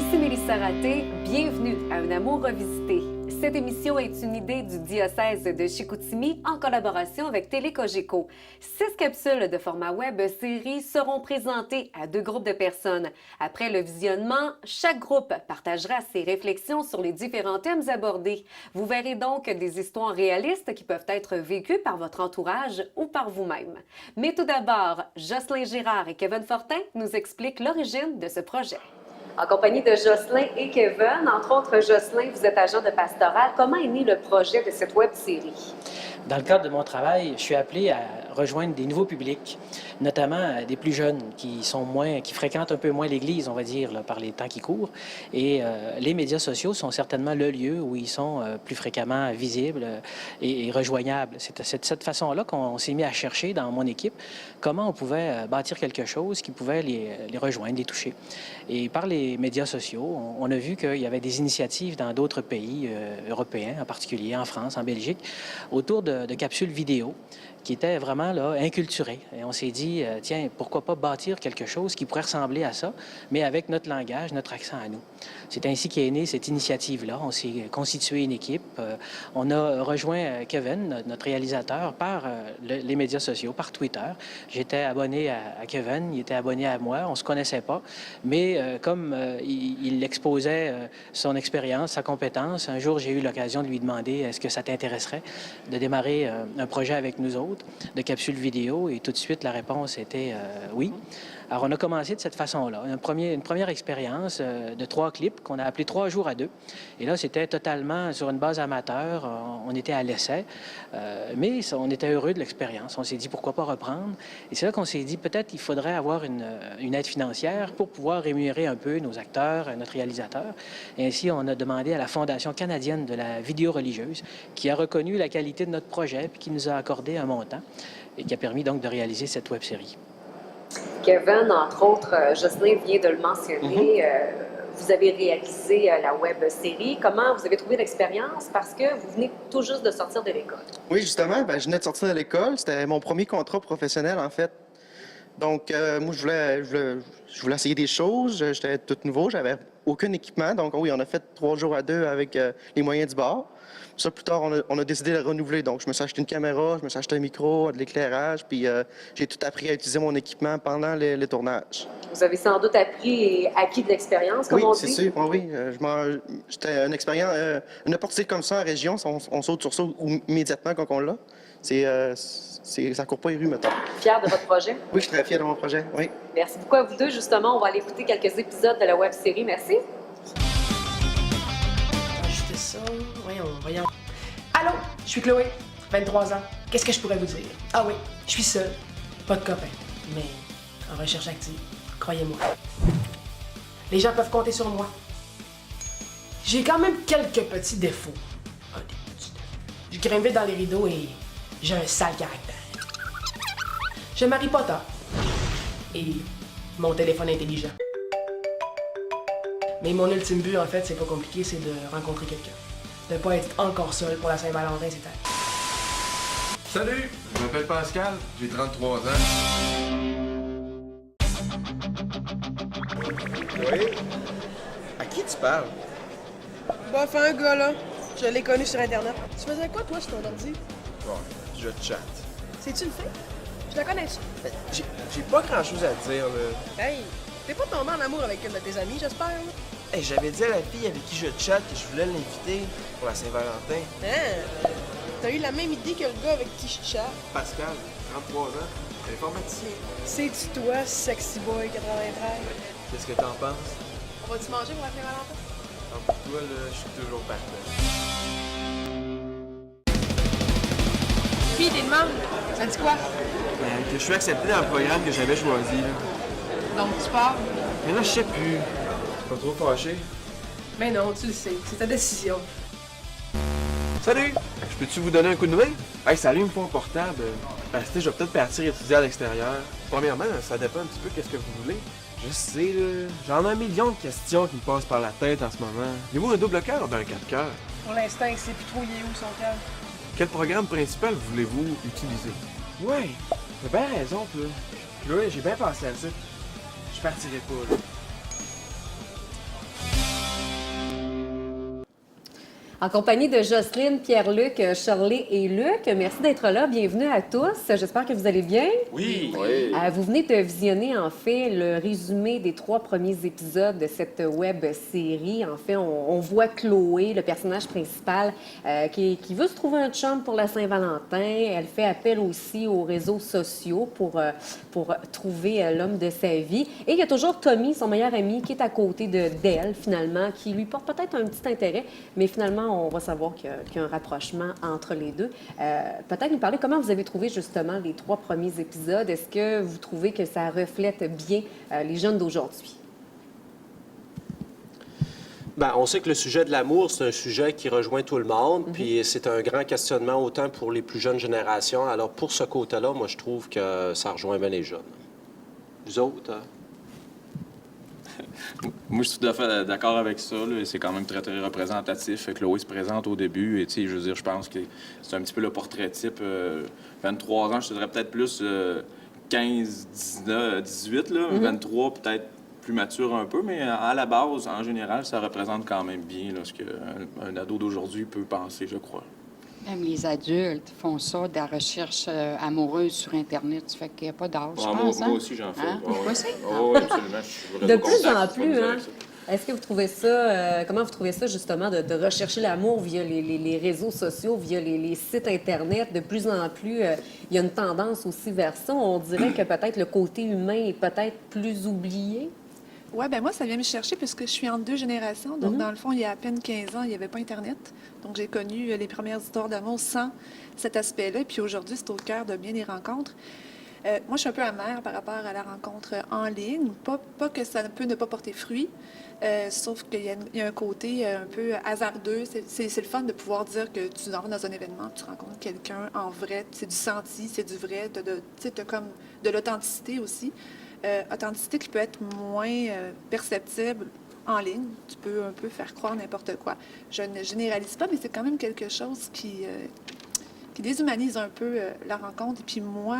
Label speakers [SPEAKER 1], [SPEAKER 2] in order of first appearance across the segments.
[SPEAKER 1] Ici Mélissa Raté, bienvenue à Un amour revisité. Cette émission est une idée du diocèse de Chicoutimi en collaboration avec Télé-Cogeco. 6 capsules de format web série seront présentées à 2 groupes de personnes. Après le visionnement, chaque groupe partagera ses réflexions sur les différents thèmes abordés. Vous verrez donc des histoires réalistes qui peuvent être vécues par votre entourage ou par vous-même. Mais tout d'abord, Jocelyn Girard et Kevin Fortin nous expliquent l'origine de ce projet. En compagnie de Jocelyn et Kevin, entre autres, Jocelyn, vous êtes agent de pastoral. Comment est né le projet de cette web-série?
[SPEAKER 2] Dans le cadre de mon travail, je suis appelé à rejoindre des nouveaux publics, notamment des plus jeunes qui fréquentent un peu moins l'Église, on va dire, là, par les temps qui courent. Et les médias sociaux sont certainement le lieu où ils sont plus fréquemment visibles et rejoignables. C'est de cette façon-là qu'on s'est mis à chercher dans mon équipe comment on pouvait bâtir quelque chose qui pouvait les rejoindre, les toucher. Et par les médias sociaux, on a vu qu'il y avait des initiatives dans d'autres pays européens, en particulier en France, en Belgique, autour de capsules vidéo qui étaient vraiment là, inculturées. Et on s'est dit, tiens, pourquoi pas bâtir quelque chose qui pourrait ressembler à ça, mais avec notre langage, notre accent à nous. C'est ainsi qu'est née cette initiative-là. On s'est constitué une équipe. On a rejoint Kevin, notre réalisateur, par les médias sociaux, par Twitter. J'étais abonné à Kevin, il était abonné à moi. On ne se connaissait pas, mais comme il exposait son expérience, sa compétence, un jour, j'ai eu l'occasion de lui demander, est-ce que ça t'intéresserait de démarrer un projet avec nous autres, de capsules vidéo, et tout de suite, la réponse était oui. Alors, on a commencé de cette façon-là. Une première expérience de 3 clips qu'on a appelé 3 jours à 2. Et là, c'était totalement sur une base amateur. On était à l'essai, mais on était heureux de l'expérience. On s'est dit, pourquoi pas reprendre? Et c'est là qu'on s'est dit, peut-être il faudrait avoir une aide financière pour pouvoir rémunérer un peu nos acteurs, notre réalisateur. Et ainsi, on a demandé à la Fondation canadienne de la vidéo religieuse, qui a reconnu la qualité de notre projet, puis qui nous a accordé un montant, et qui a permis donc de réaliser cette web-série.
[SPEAKER 1] Kevin, entre autres, Jocelyn vient de le mentionner, vous avez réalisé la web-série. Comment vous avez trouvé l'expérience? Parce que vous venez tout juste de sortir de l'école.
[SPEAKER 3] Oui, justement, je venais de sortir de l'école. C'était mon premier contrat professionnel, en fait. Donc, moi, je voulais essayer des choses. J'étais tout nouveau, j'avais aucun équipement. Donc, oui, on a fait 3 jours à 2 avec les moyens du bord. Ça, plus tard, on a décidé de le renouveler. Donc, je me suis acheté une caméra, je me suis acheté un micro, de l'éclairage, puis j'ai tout appris à utiliser mon équipement pendant les tournages.
[SPEAKER 1] Vous avez sans doute appris et acquis de l'expérience, comme on dit?
[SPEAKER 3] Oui, c'est sûr. Oui, c'était une expérience, une opportunité comme ça en région, on saute sur ça immédiatement quand on l'a. Ça court pas les rues, mettons.
[SPEAKER 1] Fier de votre projet?
[SPEAKER 3] Oui, je suis très fier de mon projet, oui.
[SPEAKER 1] Merci beaucoup à vous deux. Justement, on va aller écouter quelques épisodes de la web-série. Merci.
[SPEAKER 4] Ajouter ça. Voyons. Allô, je suis Chloé, 23 ans. Qu'est-ce que je pourrais vous dire? Ah oui, je suis seule, pas de copain, mais en recherche active, croyez-moi. Les gens peuvent compter sur moi. J'ai quand même quelques petits défauts. Ah, des petits défauts. Je grimpe vite dans les rideaux et j'ai un sale caractère. J'aime Harry Potter. Et mon téléphone intelligent. Mais mon ultime but, en fait, c'est pas compliqué, c'est de rencontrer quelqu'un. De pas être encore seul pour la Saint-Valentin, c'est tard.
[SPEAKER 5] Salut, je m'appelle Pascal, j'ai 33 ans.
[SPEAKER 6] Oui? À qui tu parles?
[SPEAKER 7] Bof, un gars, là. Je l'ai connu sur Internet. Tu faisais quoi, toi, sur ton ordi?
[SPEAKER 6] Bon, je chatte.
[SPEAKER 7] C'est-tu une fille? Je la connais-tu?
[SPEAKER 6] Ben, j'ai pas grand-chose à te dire, là.
[SPEAKER 7] Hey, t'es pas tombé en amour avec une de tes amies, j'espère, là?
[SPEAKER 6] Hey, j'avais dit à la fille avec qui je chatte que je voulais l'inviter pour la Saint-Valentin.
[SPEAKER 7] Hein? T'as eu la même idée que le gars avec qui je chatte?
[SPEAKER 6] Pascal, 33 ans, informaticien.
[SPEAKER 7] C'est-tu toi, sexy boy 93?
[SPEAKER 6] Qu'est-ce que t'en penses?
[SPEAKER 7] On va-tu manger pour la Saint-Valentin?
[SPEAKER 6] Alors, pour toi, là, je suis toujours partant.
[SPEAKER 7] Puis, t'es de membre. Ça dit quoi?
[SPEAKER 6] Ben, que je suis accepté dans le programme que j'avais choisi, là.
[SPEAKER 7] Donc, tu pars?
[SPEAKER 6] Mais là, je sais plus. Pas trop fâché?
[SPEAKER 7] Mais non, tu le sais. C'est ta décision.
[SPEAKER 6] Salut! Je peux-tu vous donner un coup de main? Hey, salut, il me faut un portable. Parce que je vais peut-être partir étudier à l'extérieur. Premièrement, ça dépend un petit peu qu'est-ce que vous voulez. Je sais, là, j'en ai un million de questions qui me passent par la tête en ce moment. Voulez-vous un double cœur ou bien un 4 cœurs?
[SPEAKER 7] Pour l'instant, il sait plus trop il est où son cœur.
[SPEAKER 6] Quel programme principal voulez-vous utiliser? Ouais, t'as bien raison, toi. Chloé, j'ai bien pensé à ça. Je partirai pas, là.
[SPEAKER 1] En compagnie de Jocelyne, Pierre-Luc, Shirley et Luc. Merci d'être là. Bienvenue à tous. J'espère que vous allez bien.
[SPEAKER 5] Oui.
[SPEAKER 1] Vous venez de visionner, en fait, le résumé des 3 premiers épisodes de cette web série. En fait, on voit Chloé, le personnage principal, qui veut se trouver un chum pour la Saint-Valentin. Elle fait appel aussi aux réseaux sociaux pour trouver l'homme de sa vie. Et il y a toujours Tommy, son meilleur ami, qui est à côté d'elle, finalement, qui lui porte peut-être un petit intérêt, mais finalement, on va savoir qu'il y a un rapprochement entre les deux. Peut-être nous parler comment vous avez trouvé justement les 3 premiers épisodes. Est-ce que vous trouvez que ça reflète bien les jeunes d'aujourd'hui?
[SPEAKER 8] Bien, on sait que le sujet de l'amour, c'est un sujet qui rejoint tout le monde, puis c'est un grand questionnement autant pour les plus jeunes générations. Alors, pour ce côté-là, moi, je trouve que ça rejoint bien les jeunes. Vous autres?
[SPEAKER 5] Moi, je suis tout à fait d'accord avec ça. Là. C'est quand même très, très représentatif. Chloé se présente au début et, tu sais, je veux dire, je pense que c'est un petit peu le portrait type. 23 ans, je te dirais peut-être plus 15, 19, 18, là. 23, peut-être plus mature un peu, mais à la base, en général, ça représente quand même bien là, ce qu'un ado d'aujourd'hui peut penser, je crois.
[SPEAKER 9] Même les adultes font ça, de la recherche amoureuse sur Internet. Ça fait qu'il n'y a pas d'âge, je pense.
[SPEAKER 5] Moi aussi, j'en fais.
[SPEAKER 9] Hein? Moi aussi?
[SPEAKER 5] Oui, absolument. Je suis
[SPEAKER 1] De plus en plus, hein? Est-ce que vous trouvez ça, comment vous trouvez ça justement de rechercher l'amour via les réseaux sociaux, via les sites Internet? De plus en plus, il y a une tendance aussi vers ça. On dirait que peut-être le côté humain est peut-être plus oublié.
[SPEAKER 10] Oui, bien moi, ça vient me chercher puisque je suis en 2 générations. Donc, dans le fond, il y a à peine 15 ans, il n'y avait pas Internet. Donc, j'ai connu les premières histoires d'amour sans cet aspect-là. Puis aujourd'hui, c'est au cœur de bien des rencontres. Moi, je suis un peu amère par rapport à la rencontre en ligne. Pas que ça peut ne pas porter fruit, sauf qu'il y a un côté un peu hasardeux. C'est le fun de pouvoir dire que tu vas dans un événement, tu rencontres quelqu'un en vrai. C'est du senti, c'est du vrai. Tu as comme de l'authenticité aussi. Authenticité qui peut être moins perceptible en ligne. Tu peux un peu faire croire n'importe quoi. Je ne généralise pas, mais c'est quand même quelque chose qui déshumanise un peu la rencontre. Et puis moi,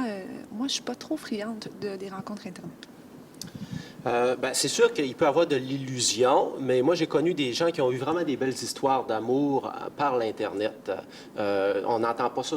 [SPEAKER 10] je suis pas trop friande des rencontres Internet.
[SPEAKER 8] Ben, c'est sûr qu'il peut y avoir de l'illusion, mais moi, j'ai connu des gens qui ont eu vraiment des belles histoires d'amour par l'Internet. On n'entend pas ça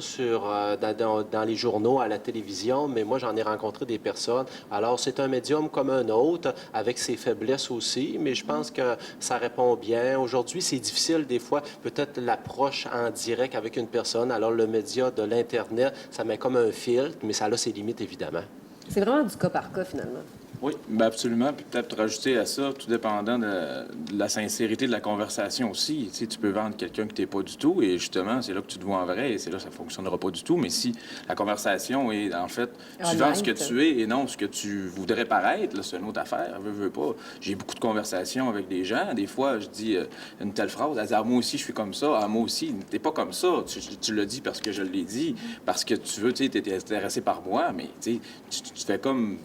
[SPEAKER 8] dans les journaux, à la télévision, mais moi, j'en ai rencontré des personnes. Alors, c'est un médium comme un autre, avec ses faiblesses aussi, mais je pense que ça répond bien. Aujourd'hui, c'est difficile, des fois, peut-être l'approche en direct avec une personne. Alors, le média de l'Internet, ça met comme un filtre, mais ça a ses limites, évidemment.
[SPEAKER 1] C'est vraiment du cas par cas, finalement.
[SPEAKER 5] Oui, bien absolument. Puis peut-être rajouter à ça, tout dépendant de la sincérité de la conversation aussi. Tu sais, tu peux vendre quelqu'un que tu n'es pas du tout et justement, c'est là que tu te vois en vrai et c'est là que ça ne fonctionnera pas du tout. Mais si la conversation est, en fait, tu vends ce que tu es et non ce que tu voudrais paraître, là, c'est une autre affaire. Veux pas. J'ai beaucoup de conversations avec des gens. Des fois, je dis une telle phrase, elle dit « Ah, moi aussi, je suis comme ça. Ah, moi aussi. » T'es pas comme ça. Tu le dis parce que je l'ai dit, parce que tu veux, tu sais, t'es intéressé par moi, mais tu sais, tu fais comme...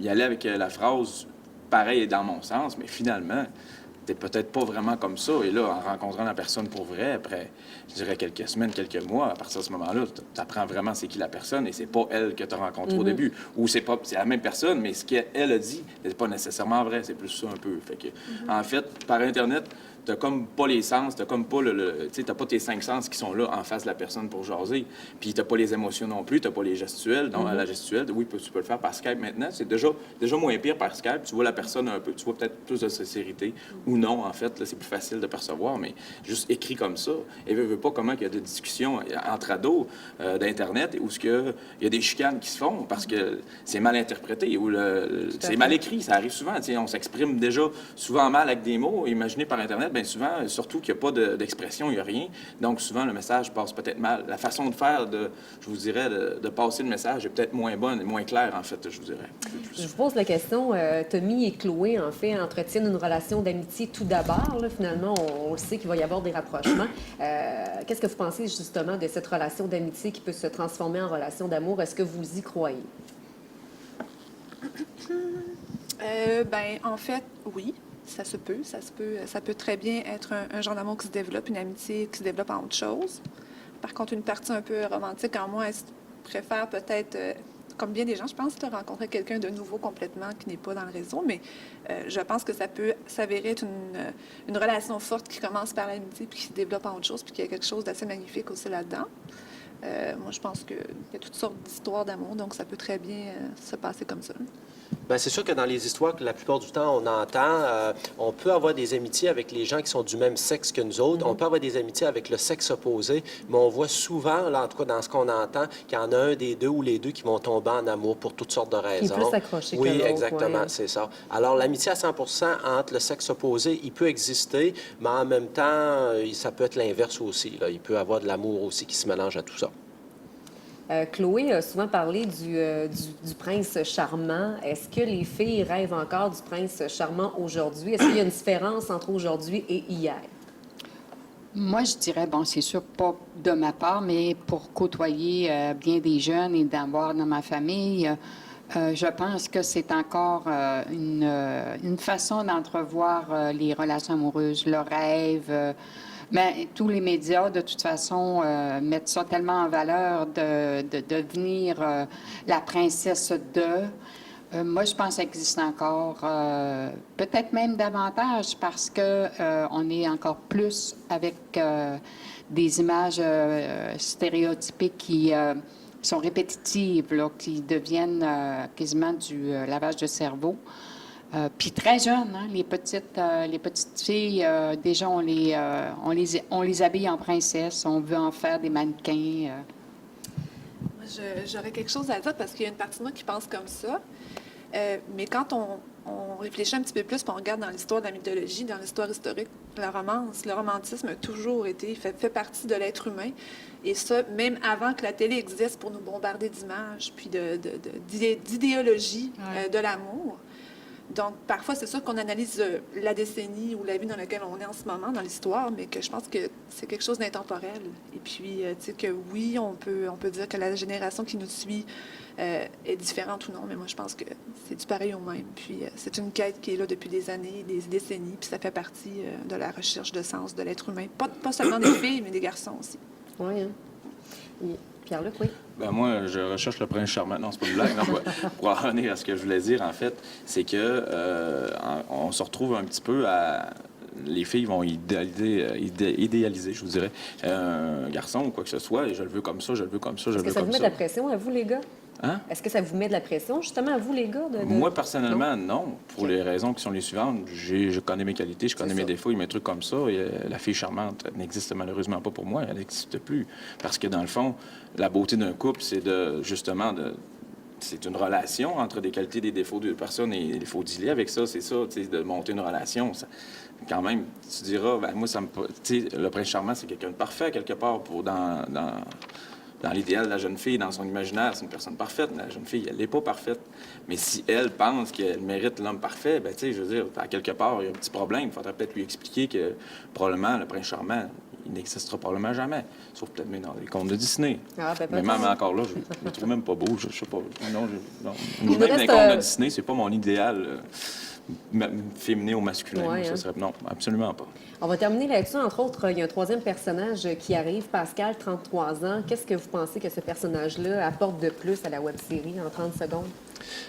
[SPEAKER 5] y aller avec la phrase « pareil dans mon sens », mais finalement, t'es peut-être pas vraiment comme ça. Et là, en rencontrant la personne pour vrai, après, je dirais quelques semaines, quelques mois, à partir de ce moment-là, tu apprends vraiment c'est qui la personne et c'est pas elle que tu as rencontrée au début. Ou c'est la même personne, mais ce qu'elle a dit n'est pas nécessairement vrai. C'est plus ça un peu. Fait que, en fait, par Internet, t'as comme pas les sens, t'as comme pas tu sais, t'as pas tes 5 sens qui sont là en face de la personne pour jaser. Puis t'as pas les émotions non plus, t'as pas les gestuels. Donc, la gestuelle, oui, tu peux le faire par Skype maintenant. C'est déjà moins pire par Skype. Tu vois la personne un peu, tu vois peut-être plus de sincérité ou non, en fait. Là, c'est plus facile de percevoir, mais juste écrit comme ça. Et veux pas comment il y a des discussions entre ados d'Internet où il y a des chicanes qui se font parce que c'est mal interprété ou c'est mal écrit. Ça arrive souvent. On s'exprime déjà souvent mal avec des mots. Imaginez par Internet, bien souvent, surtout qu'il n'y a pas d'expression, il n'y a rien. Donc, souvent, le message passe peut-être mal. La façon de faire, je vous dirais, de passer le message est peut-être moins bonne et moins claire, en fait, je vous dirais.
[SPEAKER 1] Je vous pose la question. Tommy et Chloé, en fait, entretiennent une relation d'amitié tout d'abord. Finalement, on le sait qu'il va y avoir des rapprochements. Qu'est-ce que vous pensez, justement, de cette relation d'amitié qui peut se transformer en relation d'amour? Est-ce que vous y croyez?
[SPEAKER 10] Ben, en fait, oui. Ça peut très bien être un genre d'amour qui se développe, une amitié qui se développe en autre chose. Par contre, une partie un peu romantique en moi, elle préfère peut-être comme bien des gens, je pense, de rencontrer quelqu'un de nouveau complètement qui n'est pas dans le réseau, mais je pense que ça peut s'avérer être une relation forte qui commence par l'amitié puis qui se développe en autre chose, puis qu'il y a quelque chose d'assez magnifique aussi là-dedans. Moi, je pense qu'il y a toutes sortes d'histoires d'amour, donc ça peut très bien se passer comme ça.
[SPEAKER 8] Bien, c'est sûr que dans les histoires que la plupart du temps on entend, on peut avoir des amitiés avec les gens qui sont du même sexe que nous autres. On peut avoir des amitiés avec le sexe opposé, mais on voit souvent, là, en tout cas dans ce qu'on entend, qu'il y en a un des deux ou les deux qui vont tomber en amour pour toutes sortes de raisons.
[SPEAKER 1] Qui est plus accroché que
[SPEAKER 8] oui,
[SPEAKER 1] l'autre,
[SPEAKER 8] exactement,
[SPEAKER 1] ouais.
[SPEAKER 8] c'est ça. Alors, l'amitié à 100% entre le sexe opposé, il peut exister, mais en même temps, ça peut être l'inverse aussi, là. Il peut y avoir de l'amour aussi qui se mélange à tout ça.
[SPEAKER 1] Chloé a souvent parlé du prince charmant. Est-ce que les filles rêvent encore du prince charmant aujourd'hui? Est-ce qu'il y a une différence entre aujourd'hui et hier?
[SPEAKER 9] Moi, je dirais, bon, c'est sûr pas de ma part, mais pour côtoyer bien des jeunes et d'avoir dans ma famille, je pense que c'est encore une façon d'entrevoir les relations amoureuses, le rêve. Mais tous les médias, de toute façon, mettent ça tellement en valeur de devenir la princesse de. Moi, je pense que ça existe encore, peut-être même davantage, parce que on est encore plus avec des images stéréotypiques qui sont répétitives, là, qui deviennent quasiment du lavage de cerveau. Puis très jeunes, hein, les petites filles, déjà, on les habille en princesse, on veut en faire des mannequins.
[SPEAKER 10] Moi, j'aurais quelque chose à dire parce qu'il y a une partie de moi qui pense comme ça. Mais quand on réfléchit un petit peu plus, puis on regarde dans l'histoire de la mythologie, dans l'histoire historique, la romance, le romantisme a toujours été, fait partie de l'être humain. Et ça, même avant que la télé existe pour nous bombarder d'images, puis d'idéologie de l'amour. Donc, parfois, c'est sûr qu'on analyse la décennie ou la vie dans laquelle on est en ce moment, dans l'histoire, mais que je pense que c'est quelque chose d'intemporel. Et puis, tu sais, que oui, on peut dire que la génération qui nous suit est différente ou non, mais moi, je pense que c'est du pareil au même. Puis, c'est une quête qui est là depuis des années, des décennies, puis ça fait partie de la recherche de sens de l'être humain. Pas seulement des filles, mais des garçons aussi.
[SPEAKER 1] Oui, hein? Pierre-Luc, oui.
[SPEAKER 5] Ben moi, je recherche le prince charmant. Non, c'est pas une blague. Non, pour en revenir à ce que je voulais dire, en fait, c'est que on se retrouve un petit peu à... Les filles vont idéaliser, je vous dirais, un garçon ou quoi que ce soit, et je le veux comme ça, je le veux comme ça, je le veux comme ça.
[SPEAKER 1] Est-ce que ça vous met de la pression à vous, les gars?
[SPEAKER 5] Hein?
[SPEAKER 1] Est-ce que ça vous met de la pression, justement, à vous, les gars?
[SPEAKER 5] Moi, personnellement, non. Pour les raisons qui sont les suivantes. Je connais mes qualités, je connais mes défauts et mes trucs comme ça. Et la fille charmante n'existe malheureusement pas pour moi. Elle n'existe plus. Parce que, dans le fond, la beauté d'un couple, c'est c'est une relation entre des qualités et des défauts de personnes et il faut dealer avec ça. C'est ça, de monter une relation. Ça, quand même, tu diras, ben, moi, le prince charmant, c'est quelqu'un de parfait, quelque part, dans l'idéal de la jeune fille, dans son imaginaire, c'est une personne parfaite. La jeune fille, elle n'est pas parfaite. Mais si elle pense qu'elle mérite l'homme parfait, ben, tu sais, je veux dire, à quelque part, il y a un petit problème. Il faudrait peut-être lui expliquer que, probablement, le prince charmant, il n'existera probablement jamais. Sauf peut-être même dans les contes de Disney. Ah, ben, mais même encore là, je le trouve même pas beau. Je sais pas. Non, même dans les contes de Disney, c'est pas mon idéal féminin ou masculin.
[SPEAKER 1] Ouais,
[SPEAKER 5] ça serait... Non, absolument pas.
[SPEAKER 1] On va terminer là-dessus. Entre autres, il y a un troisième personnage qui arrive, Pascal, 33 ans. Qu'est-ce que vous pensez que ce personnage-là apporte de plus à la web-série en 30 secondes?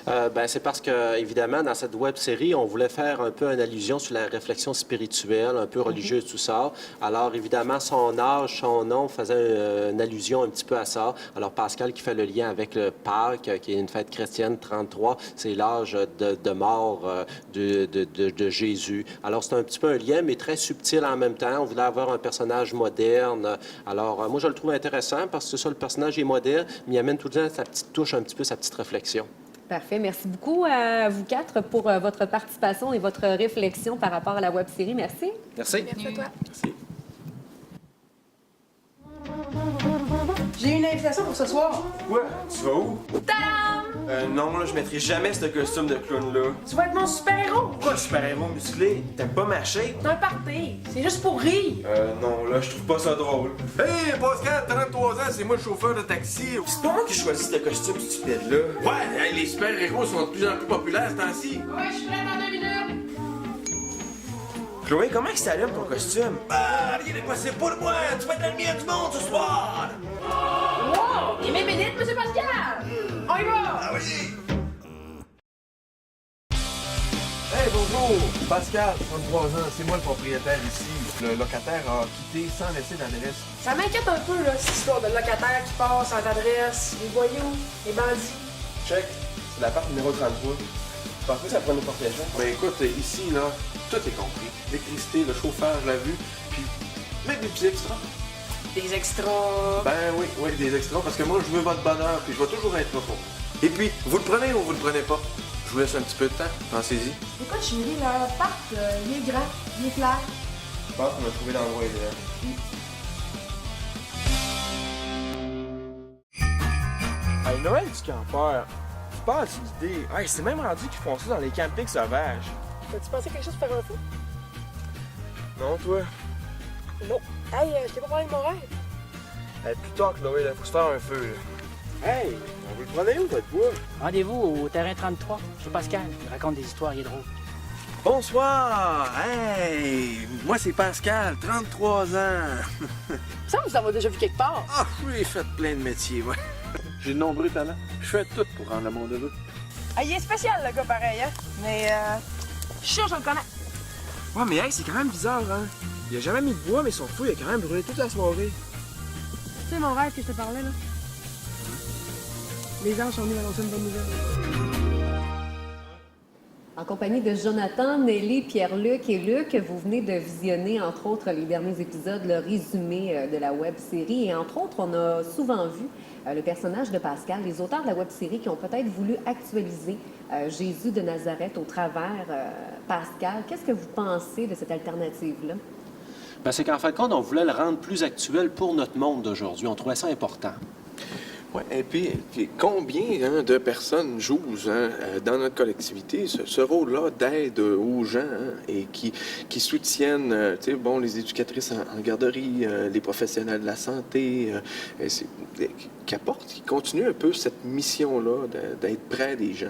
[SPEAKER 8] Ben, c'est parce que, évidemment, dans cette web-série, on voulait faire un peu une allusion sur la réflexion spirituelle, un peu religieuse, tout ça. Alors, évidemment, son âge, son nom faisait une allusion un petit peu à ça. Alors, Pascal qui fait le lien avec le Pâques, qui est une fête chrétienne, 33, c'est l'âge de mort de Jésus. Alors, c'est un petit peu un lien, mais très subtil en même temps. On voulait avoir un personnage moderne. Alors, moi, je le trouve intéressant parce que c'est ça, le personnage est moderne, mais il amène tout le temps sa petite touche, un petit peu sa petite réflexion.
[SPEAKER 1] Parfait. Merci beaucoup à vous quatre pour votre participation et votre réflexion par rapport à la web-série. Merci.
[SPEAKER 8] Merci.
[SPEAKER 10] Merci à toi.
[SPEAKER 5] Merci.
[SPEAKER 7] J'ai une invitation pour ce soir.
[SPEAKER 6] Quoi? Tu vas où? Non, là, je mettrai jamais ce costume de clown-là.
[SPEAKER 7] Tu vas être mon super-héros.
[SPEAKER 6] Pourquoi le super-héros musclé? T'aimes pas ma shape?
[SPEAKER 7] C'est un party. C'est juste pour rire.
[SPEAKER 6] Non, là, je trouve pas ça drôle.
[SPEAKER 11] Hey, Pascal, 33 ans, c'est moi le chauffeur de taxi.
[SPEAKER 6] C'est pas moi qui choisis ce costume stupide-là.
[SPEAKER 11] Ouais, hey, les super-héros sont de plus en plus populaires ce temps-ci.
[SPEAKER 7] Ouais, je suis prête dans 2 minutes.
[SPEAKER 6] Chloé, comment il s'allume ton costume?
[SPEAKER 11] Ah, rien n'est possible pour moi. Tu vas être la lumière du monde ce soir.
[SPEAKER 7] Wow! Il est même bénite, monsieur Pascal. On
[SPEAKER 4] y va!
[SPEAKER 6] Ah oui! Hey, bonjour! Pascal, 33 ans, c'est moi le propriétaire ici. Le locataire a quitté sans laisser d'adresse.
[SPEAKER 4] Ça m'inquiète un peu, là, cette histoire de locataire qui passe sans adresse, les voyous, les bandits.
[SPEAKER 6] Check, c'est l'appart numéro 33. Tu penses que ça prend une portation? Ben écoute, ici, là, tout est compris. L'électricité, le chauffage, la vue, puis même des petits extras.
[SPEAKER 4] Des extras.
[SPEAKER 6] Ben oui, des extras, parce que moi, je veux votre bonheur, puis je vais toujours être là pour vous. Et puis, vous le prenez ou vous le prenez pas? Je vous laisse un petit peu de temps, pensez-y.
[SPEAKER 4] Écoute, chérie, le parc, il est grand, il est clair.
[SPEAKER 6] Je pense qu'on a trouvé l'endroit idéal. Hey, Noël du campeur, tu parles d'idée. Hey, c'est même rendu qu'ils font ça dans les campings sauvages.
[SPEAKER 4] T'as-tu pensé à quelque chose pour faire un feu?
[SPEAKER 6] Non, toi?
[SPEAKER 4] Non. Hey, je t'ai pas parlé de mon rêve.
[SPEAKER 6] Hey, plus tard, Chloé, là, faut se faire un feu, là. Hey, on vous le prenez où, votre bois?
[SPEAKER 2] Rendez-vous au terrain 33, chez Pascal. Il raconte des histoires, il est drôle.
[SPEAKER 6] Bonsoir! Hey! Moi, c'est Pascal, 33 ans.
[SPEAKER 4] Ça me semble déjà vu quelque part.
[SPEAKER 6] Ah, j'ai fait plein de métiers, ouais. J'ai de nombreux talents. Je fais tout pour rendre le monde heureux.
[SPEAKER 7] Ah, il est spécial, le gars, pareil, hein? Mais, je suis sûr que je le connais.
[SPEAKER 6] Ouais, mais hey, c'est quand même bizarre, hein? Il a jamais mis de bois, mais son feu, il a quand même brûlé toute la soirée.
[SPEAKER 7] Tu sais, mon rêve que je te parlais, là? Les anges sont venus m'annoncer une bonne nouvelle.
[SPEAKER 1] En compagnie de Jonathan, Nelly, Pierre-Luc et Luc, vous venez de visionner, entre autres, les derniers épisodes, le résumé de la web-série. Et entre autres, on a souvent vu le personnage de Pascal, les auteurs de la web-série qui ont peut-être voulu actualiser Jésus de Nazareth au travers Pascal. Qu'est-ce que vous pensez de cette alternative-là?
[SPEAKER 8] Ben, c'est qu'en fin de compte, on voulait le rendre plus actuel pour notre monde d'aujourd'hui. On trouvait ça important.
[SPEAKER 6] Ouais, et puis combien de personnes jouent dans notre collectivité ce rôle-là d'aide aux gens et qui soutiennent les éducatrices en garderie, les professionnels de la santé, qui continuent un peu cette mission-là d'être près des gens.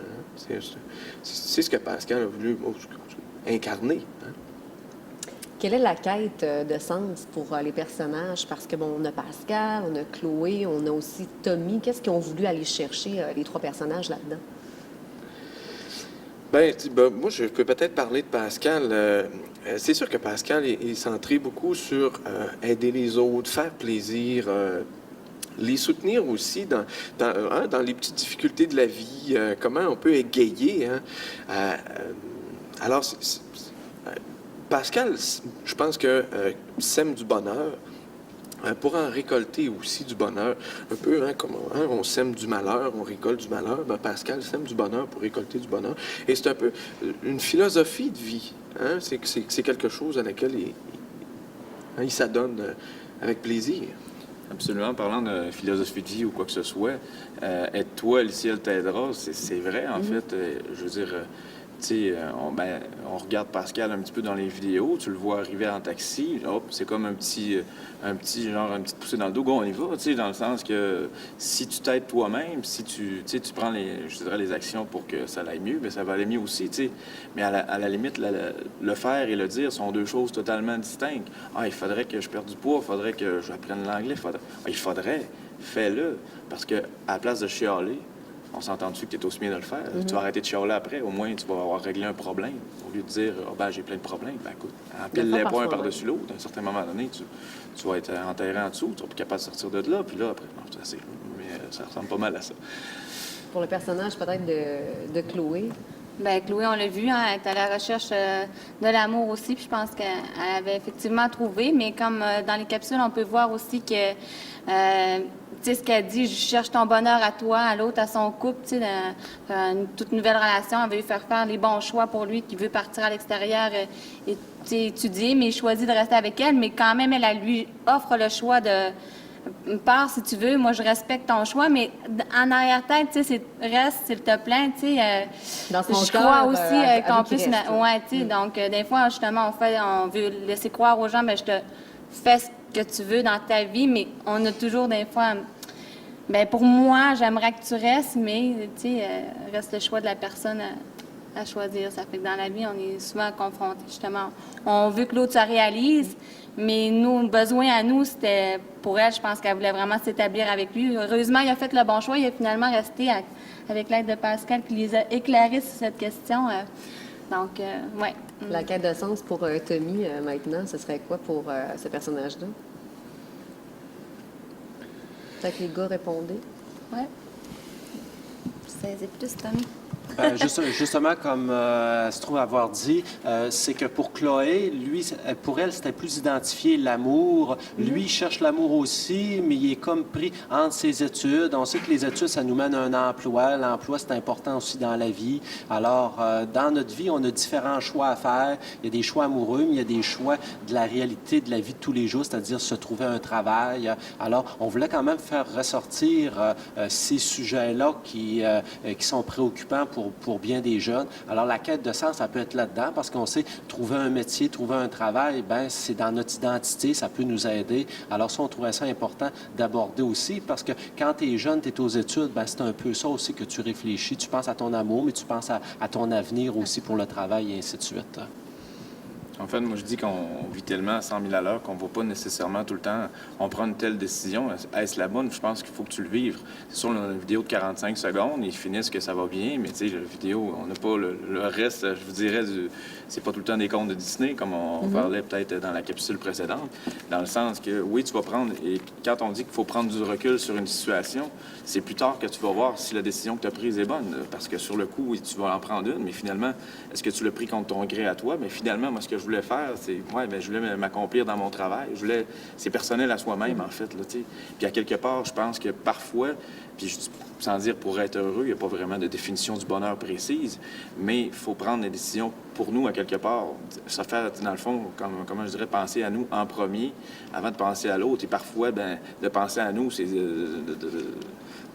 [SPEAKER 6] C'est ce que Pascal a voulu incarner.
[SPEAKER 1] Quelle est la quête de sens pour les personnages? Parce que, bon, on a Pascal, on a Chloé, on a aussi Tommy. Qu'est-ce qu'ils ont voulu aller chercher, les trois personnages là-dedans?
[SPEAKER 6] Moi, je peux peut-être parler de Pascal. C'est sûr que Pascal est centré beaucoup sur aider les autres, faire plaisir, les soutenir aussi dans les petites difficultés de la vie, comment on peut égayer. Alors, Pascal, je pense que sème du bonheur pour en récolter aussi du bonheur. Un peu comme on sème du malheur, on récolte du malheur. Pascal sème du bonheur pour récolter du bonheur. Et c'est un peu une philosophie de vie. C'est quelque chose à laquelle il s'adonne avec plaisir.
[SPEAKER 5] Absolument. Parlant de philosophie de vie ou quoi que ce soit, aide-toi, le ciel t'aidera. C'est vrai, en fait. Je veux dire... on regarde Pascal un petit peu dans les vidéos, tu le vois arriver en taxi, hop, c'est comme une petite poussée dans le dos, on y va, dans le sens que si tu t'aides toi-même, si tu prends les actions pour que ça aille mieux, bien, ça va aller mieux aussi, Mais à la limite, le faire et le dire sont deux choses totalement distinctes. Ah, il faudrait que je perde du poids, il faudrait que j'apprenne l'anglais, il faudrait, fais-le, parce que à la place de chialer, on s'entend dessus que tu es aussi bien de le faire. Tu vas arrêter de chialer après. Au moins, tu vas avoir réglé un problème. Au lieu de dire, j'ai plein de problèmes, écoute, empile-les pas un par-dessus l'autre. À un certain moment donné, tu vas être enterré en dessous. Tu vas plus capable de sortir de là. Puis là, après, non, c'est assez. Mais ça ressemble pas mal à ça.
[SPEAKER 1] Pour le personnage, peut-être, de Chloé.
[SPEAKER 12] Bien, Chloé, on l'a vu, elle est à la recherche de l'amour aussi. Puis je pense qu'elle avait effectivement trouvé. Mais comme dans les capsules, on peut voir aussi que... tu sais, ce qu'elle dit, je cherche ton bonheur à toi, à l'autre, à son couple, tu sais, dans une toute nouvelle relation. Elle veut lui faire les bons choix pour lui, qui veut partir à l'extérieur et étudier, mais il choisit de rester avec elle. Mais quand même, elle lui offre le choix de pars si tu veux, moi je respecte ton choix, mais en arrière-tête, tu sais, reste, s'il te plaît, tu sais.
[SPEAKER 1] Dans son
[SPEAKER 12] je crois
[SPEAKER 1] cœur,
[SPEAKER 12] aussi qu'on puisse.
[SPEAKER 1] ouais,
[SPEAKER 12] tu sais, donc, des fois, justement, on veut laisser croire aux gens, je te fais ce que tu veux dans ta vie, mais on a toujours des fois. Pour moi, j'aimerais que tu restes, mais tu sais, reste le choix de la personne à choisir. Ça fait que dans la vie, on est souvent confrontés, justement. On veut que l'autre se réalise, mais nous, le besoin à nous, c'était pour elle, je pense qu'elle voulait vraiment s'établir avec lui. Heureusement, il a fait le bon choix. Il a finalement resté avec l'aide de Pascal qui les a éclairés sur cette question. Donc, ouais.
[SPEAKER 13] La quête de sens pour Tommy, maintenant, ce serait quoi pour ce personnage-là? Peut-être que les gars répondaient.
[SPEAKER 12] Ouais. C'est plus Tommy.
[SPEAKER 8] Justement, comme elle se trouve avoir dit, c'est que pour Chloé, lui, pour elle, c'était plus identifier l'amour. Lui, il cherche l'amour aussi, mais il est comme pris entre ses études. On sait que les études, ça nous mène à un emploi. L'emploi, c'est important aussi dans la vie. Alors, dans notre vie, on a différents choix à faire. Il y a des choix amoureux, mais il y a des choix de la réalité de la vie de tous les jours, c'est-à-dire se trouver un travail. Alors, on voulait quand même faire ressortir ces sujets-là qui sont préoccupants pour bien des jeunes. Alors, la quête de sens, ça peut être là-dedans parce qu'on sait trouver un métier, trouver un travail, bien, c'est dans notre identité, ça peut nous aider. Alors, ça, on trouvait ça important d'aborder aussi parce que quand tu es jeune, tu es aux études, bien, c'est un peu ça aussi que tu réfléchis. Tu penses à ton amour, mais tu penses à ton avenir aussi pour le travail et ainsi de suite.
[SPEAKER 5] En fait, moi, je dis qu'on vit tellement à 100 000 à l'heure qu'on ne va pas nécessairement tout le temps, on prend une telle décision. Est-ce la bonne? Je pense qu'il faut que tu le vives. C'est sûr, on a une vidéo de 45 secondes, ils finissent que ça va bien, mais tu sais, la vidéo, on n'a pas le reste, je vous dirais, c'est pas tout le temps des contes de Disney, comme on parlait peut-être dans la capsule précédente, dans le sens que, oui, tu vas prendre, et quand on dit qu'il faut prendre du recul sur une situation, c'est plus tard que tu vas voir si la décision que tu as prise est bonne, parce que sur le coup, oui, tu vas en prendre une, mais finalement, est-ce que tu l'as pris contre ton gré à toi? Mais finalement, moi, ce que je voulais faire, c'est, je voulais m'accomplir dans mon travail. C'est personnel à soi-même, en fait, là, tu sais. Puis à quelque part, je pense que parfois, puis sans dire pour être heureux, il n'y a pas vraiment de définition du bonheur précise, mais il faut prendre des décisions pour nous, à quelque part. Ça fait, dans le fond, comment je dirais, penser à nous en premier, avant de penser à l'autre. Et parfois, ben, de penser à nous, c'est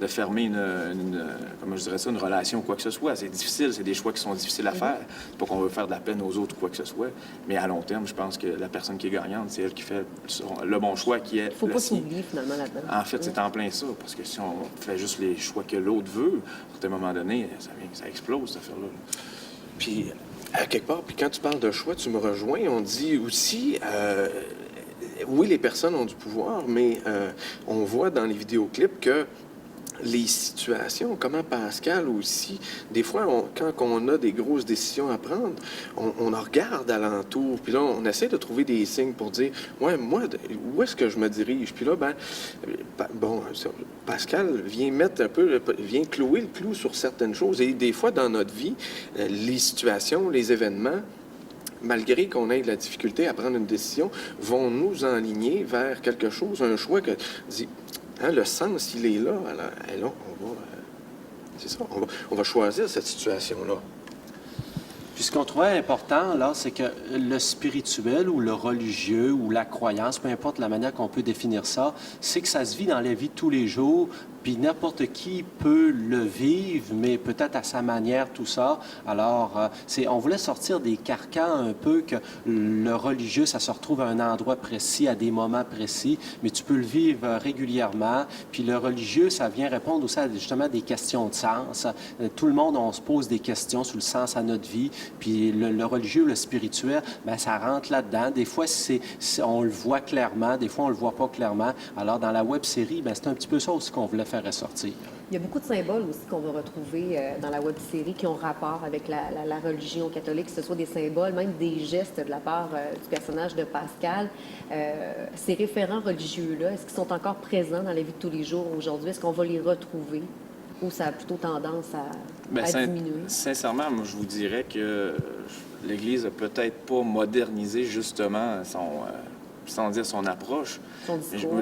[SPEAKER 5] de fermer comment je dirais ça, une relation ou quoi que ce soit. C'est difficile, c'est des choix qui sont difficiles à faire. C'est pas qu'on veut faire de la peine aux autres ou quoi que ce soit, mais à long terme, je pense que la personne qui est gagnante, c'est elle qui fait le bon choix qui est
[SPEAKER 13] Faut pas s'oublier, finalement, là-dedans.
[SPEAKER 5] En fait, c'est en plein ça, parce que si on fait juste les choix que l'autre veut, à un moment donné, ça explose, cette affaire-là.
[SPEAKER 6] Puis, à quelque part, puis quand tu parles de choix, tu me rejoins, on dit aussi... oui, les personnes ont du pouvoir, mais on voit dans les vidéoclips que les situations, comment Pascal aussi, des fois, quand on a des grosses décisions à prendre, on en regarde alentour, puis là, on essaie de trouver des signes pour dire, ouais, moi, où est-ce que je me dirige? Puis là, Pascal vient vient clouer le clou sur certaines choses. Et des fois, dans notre vie, les situations, les événements, malgré qu'on ait de la difficulté à prendre une décision, vont nous enligner vers quelque chose, un choix que dit, hein, le sens, il est là. Alors, c'est ça, on va choisir cette situation-là.
[SPEAKER 8] Puis ce qu'on trouvait important, là, c'est que le spirituel ou le religieux ou la croyance, peu importe la manière qu'on peut définir ça, c'est que ça se vit dans la vie de tous les jours, puis n'importe qui peut le vivre, mais peut-être à sa manière, tout ça. Alors, on voulait sortir des carcans un peu que le religieux, ça se retrouve à un endroit précis, à des moments précis, mais tu peux le vivre régulièrement. Puis le religieux, ça vient répondre aussi à justement des questions de sens. Tout le monde, on se pose des questions sur le sens à notre vie. Puis le religieux, le spirituel, bien, ça rentre là-dedans. Des fois, on le voit clairement, des fois, on le voit pas clairement. Alors, dans la web-série, bien, c'est un petit peu ça aussi qu'on voulait faire ressortir.
[SPEAKER 13] Il y a beaucoup de symboles aussi qu'on va retrouver dans la web-série qui ont rapport avec la religion catholique, que ce soit des symboles, même des gestes de la part du personnage de Pascal. Ces référents religieux-là, est-ce qu'ils sont encore présents dans la vie de tous les jours aujourd'hui? Est-ce qu'on va les retrouver? Ou ça a plutôt tendance à diminuer?
[SPEAKER 5] Sincèrement, moi, je vous dirais que l'Église a peut-être pas modernisé justement sans dire son approche.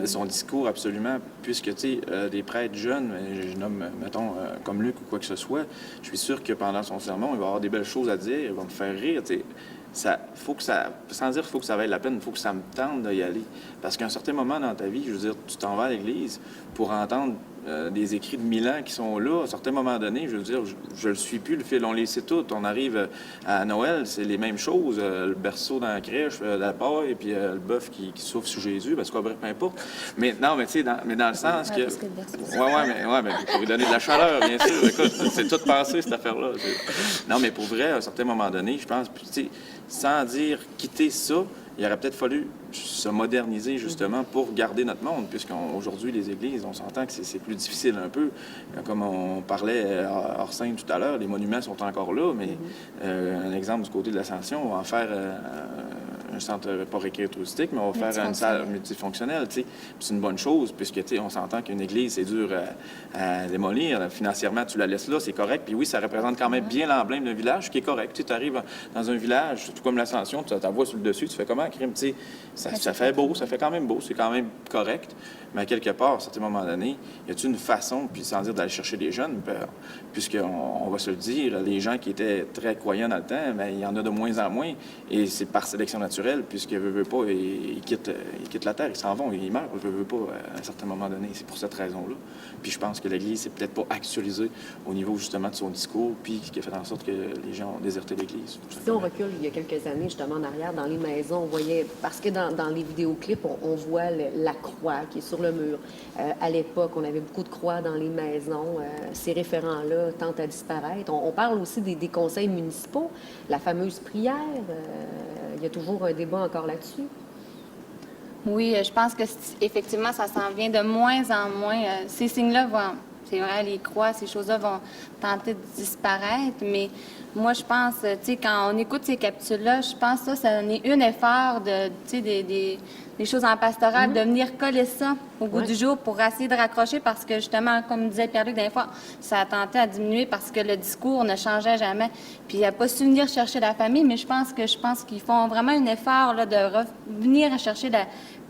[SPEAKER 5] Son discours, absolument. Puisque, tu sais, des prêtres jeunes, je nomme, mettons, comme Luc ou quoi que ce soit, je suis sûr que pendant son sermon, il va avoir des belles choses à dire, il va me faire rire, tu sais. Sans dire qu'il faut que ça vaille la peine, il faut que ça me tente d'y aller. Parce qu'à un certain moment dans ta vie, je veux dire, tu t'en vas à l'Église pour entendre des écrits de Milan qui sont là. À un certain moment donné, je veux dire, je le suis plus, le fil, on les sait tous. On arrive à Noël, c'est les mêmes choses. Le berceau dans la crèche, la paille, et puis le bœuf qui souffle sous Jésus, parce que bref, peu importe. Mais non, mais tu sais, dans le sens que... mais pour lui donner de la chaleur, bien sûr. Écoute, c'est tout passé, cette affaire-là. Non, mais pour vrai, à un certain moment donné, je pense, tu sais, sans dire quitter ça, il aurait peut-être fallu se moderniser, justement, pour garder notre monde, puisqu'aujourd'hui, les églises, on s'entend que c'est plus difficile un peu. Comme on parlait hors scène tout à l'heure, les monuments sont encore là, mais un exemple du côté de l'Ascension, on va en faire un centre, pas récréatif touristique, mais on va faire une salle multifonctionnelle, tu sais. C'est une bonne chose, puisque, tu sais, on s'entend qu'une église, c'est dur à démolir. Financièrement, tu la laisses là, c'est correct. Puis oui, ça représente quand même bien l'emblème d'un village, qui est correct. Tu arrives dans un village, tout comme l'Ascension, tu as ta voix sur le dessus, tu fais comment, crime, tu sais. Ça fait beau, ça fait quand même beau, c'est quand même correct. Mais à quelque part, à un certain moment donné, y a-t-il une façon, puis sans dire d'aller chercher les jeunes, puisqu'on va se le dire, les gens qui étaient très croyants dans le temps, bien, il y en a de moins en moins, et c'est par sélection naturelle, puisqu'ils ne veulent pas, ils quittent la terre, ils s'en vont, ils meurent, ils ne veulent pas à un certain moment donné. C'est pour cette raison-là. Puis je pense que l'Église s'est peut-être pas actualisée au niveau justement de son discours, puis ce qui a fait en sorte que les gens ont déserté l'Église.
[SPEAKER 13] Si on recule il y a quelques années, justement, en arrière, dans les maisons, on voyait, parce que dans les vidéoclips, on voit la croix qui est sur le mur. À l'époque, on avait beaucoup de croix dans les maisons. Ces référents-là tentent à disparaître. On parle aussi des conseils municipaux, la fameuse prière. Il y a toujours un débat encore là-dessus.
[SPEAKER 12] Oui, je pense que effectivement, ça s'en vient de moins en moins. Ces signes-là vont, c'est vrai, les croix, ces choses-là vont tenter de disparaître, mais moi, je pense, tu sais, quand on écoute ces capsules-là, je pense que ça en est un effort de, tu sais, des choses en pastoral, de venir coller ça au goût du jour pour essayer de raccrocher parce que, justement, comme disait Pierre-Luc des fois, ça a tenté à diminuer parce que le discours ne changeait jamais. Puis il n'a pas su venir chercher la famille, mais je pense qu'ils font vraiment un effort là, de venir chercher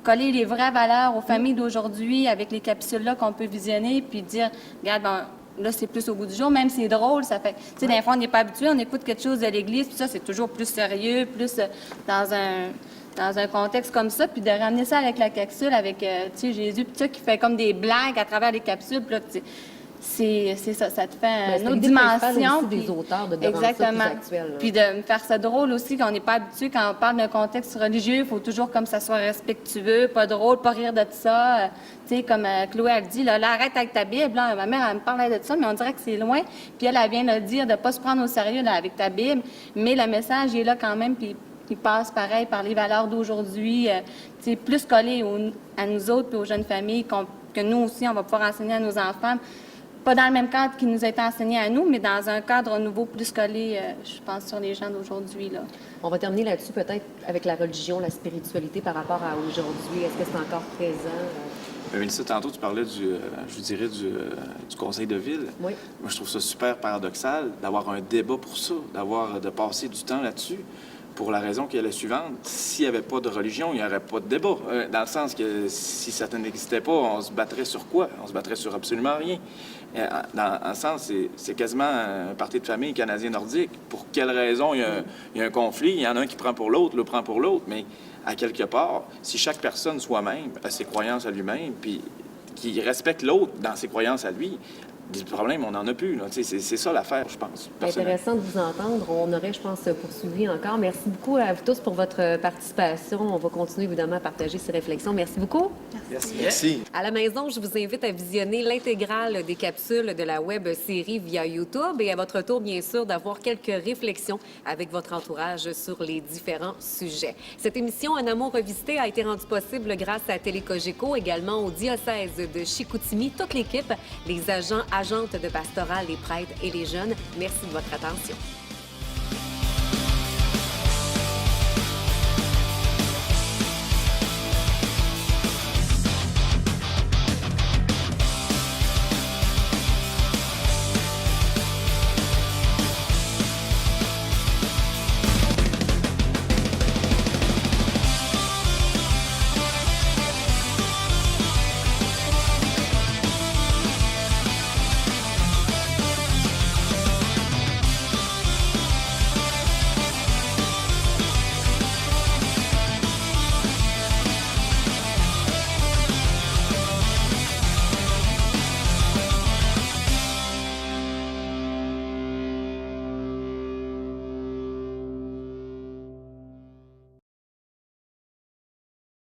[SPEAKER 12] coller les vraies valeurs aux familles d'aujourd'hui avec les capsules-là qu'on peut visionner, puis dire, regarde, là, c'est plus au goût du jour, même si c'est drôle, ça fait... Tu sais, des fois, on n'est pas habitué, on écoute quelque chose de l'Église, puis ça, c'est toujours plus sérieux, plus dans un contexte comme ça, puis de ramener ça avec la capsule, avec, tu sais, Jésus, puis ça, qui fait comme des blagues à travers les capsules, puis là, tu sais, c'est ça te fait une autre dimension.
[SPEAKER 13] Aussi des auteurs de
[SPEAKER 12] exactement.
[SPEAKER 13] Ça plus actuel,
[SPEAKER 12] puis de me faire ça drôle aussi, qu'on n'est pas habitué, quand on parle d'un contexte religieux, il faut toujours comme ça soit respectueux, pas drôle, pas rire de ça. Tu sais, comme Chloé, elle dit, là, arrête avec ta Bible. Là, ma mère, elle me parlait de ça, mais on dirait que c'est loin. Puis elle vient de dire de ne pas se prendre au sérieux là, avec ta Bible, mais le message il est là quand même, puis il passe pareil par les valeurs d'aujourd'hui, tu sais, plus collé à nous autres et aux jeunes familles, que nous aussi, on va pouvoir enseigner à nos enfants. Pas dans le même cadre qui nous a été enseigné à nous, mais dans un cadre nouveau, plus collé, je pense, sur les gens d'aujourd'hui. Là.
[SPEAKER 13] On va terminer là-dessus, peut-être, avec la religion, la spiritualité par rapport à aujourd'hui. Est-ce que c'est encore présent?
[SPEAKER 5] Mélissa, tantôt, tu parlais du conseil de ville.
[SPEAKER 13] Oui.
[SPEAKER 5] Moi, je trouve ça super paradoxal d'avoir un débat pour ça, de passer du temps là-dessus. Pour la raison qui est la suivante, s'il n'y avait pas de religion, il n'y aurait pas de débat. Dans le sens que si ça n'existait pas, on se battrait sur quoi? On se battrait sur absolument rien. Dans le sens, c'est quasiment un parti de famille canadien-nordique. Pour quelle raison il y a un conflit? Il y en a un qui prend pour l'autre, l'autre prend pour l'autre, mais à quelque part, si chaque personne soi-même a ses croyances à lui-même, puis qui respecte l'autre dans ses croyances à lui, des problèmes, on n'en a plus. C'est ça l'affaire, je pense.
[SPEAKER 13] Intéressant de vous entendre. On aurait, je pense, poursuivi encore. Merci beaucoup à vous tous pour votre participation. On va continuer, évidemment, à partager ces réflexions. Merci beaucoup.
[SPEAKER 5] Merci.
[SPEAKER 1] À la maison, je vous invite à visionner l'intégrale des capsules de la web série via YouTube et à votre tour, bien sûr, d'avoir quelques réflexions avec votre entourage sur les différents sujets. Cette émission Un amour revisité a été rendue possible grâce à Télécogeco, également au diocèse de Chicoutimi, toute l'équipe, les agentes de pastoral, les prêtres et les jeunes. Merci de votre attention.